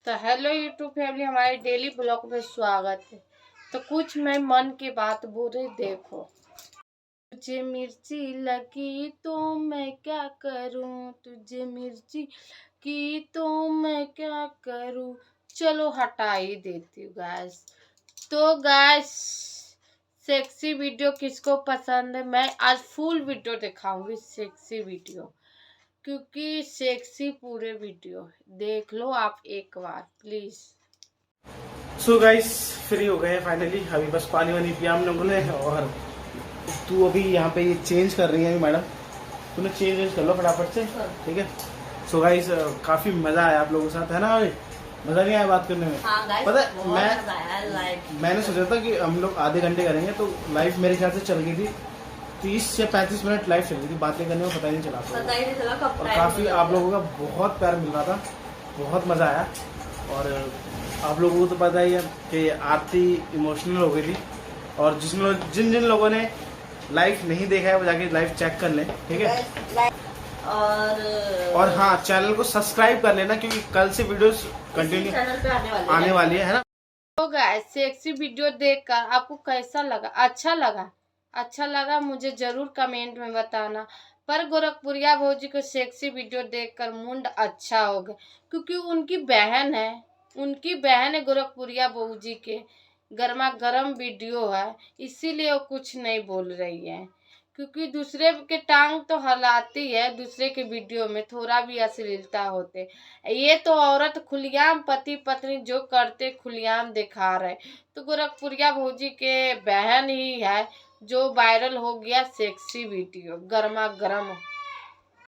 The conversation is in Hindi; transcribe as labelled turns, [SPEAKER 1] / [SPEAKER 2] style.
[SPEAKER 1] तो हेलो यूट्यूब फैमिली, हमारे डेली ब्लॉग में स्वागत है। तो कुछ मैं मन की बात बोल रही, देखो। तुझे मिर्ची लगी तो मैं क्या करूं, तुझे मिर्ची की तो मैं क्या करूं। चलो हटा ही देती हूँ गैस। तो गैस, सेक्सी वीडियो किसको पसंद है? मैं आज फुल वीडियो दिखाऊंगी, सेक्सी वीडियो, क्योंकि सेक्सी पूरे वीडियो देख लो आप एक बार प्लीज।
[SPEAKER 2] सो गाइस, फ्री हो गए फाइनली। अभी बस पानी वानी पिया हम लोगों ने। और तू अभी यहाँ पे ये चेंज कर रही है मैडम, तूने चेंज कर लो फटाफट से, ठीक है। सो गाइस, काफी मजा आया आप लोगों के साथ, है ना भाई? मजा नहीं आया बात करने में?
[SPEAKER 1] हाँ गाइस,
[SPEAKER 2] पता है मैंने सोचा था कि हम लोग आधे घंटे करेंगे, तो लाइव मेरे ख्याल से चल गई थी 30 से 35 मिनट लाइव चल रही थी। बातें करने में पता ही नहीं चला कब। और काफी आप लोगों का बहुत प्यार मिल रहा था, बहुत मजा आया। और आप लोगों को तो पता ही है कि आरती इमोशनल हो गई थी। और जिन जिन लोगों ने लाइव नहीं देखा है वो जाके लाइव चेक कर लें, ठीक है। और हाँ, चैनल को सब्सक्राइब कर लेना, क्योंकि कल से वीडियोस कंटिन्यू आने वाली है ना।
[SPEAKER 1] तो गाइस, सेक्सी वीडियो देखकर आपको कैसा लगा? अच्छा लगा मुझे जरूर कमेंट में बताना। पर गोरखपुरिया भौजी को सेक्सी वीडियो देखकर मूड अच्छा हो गया, क्योंकि उनकी बहन है गोरखपुरिया भौजी के। गर्मा गर्म वीडियो है, इसीलिए वो कुछ नहीं बोल रही है। क्योंकि दूसरे के टांग तो हलाती है, दूसरे के वीडियो में थोड़ा भी अश्लीलता होते। ये तो औरत खुलेआम पति पत्नी जो करते खुलेआम दिखा रहे। तो गोरखपुरिया भौजी के बहन ही है जो वायरल हो गया सेक्सी वीडियो, गर्मा गर्म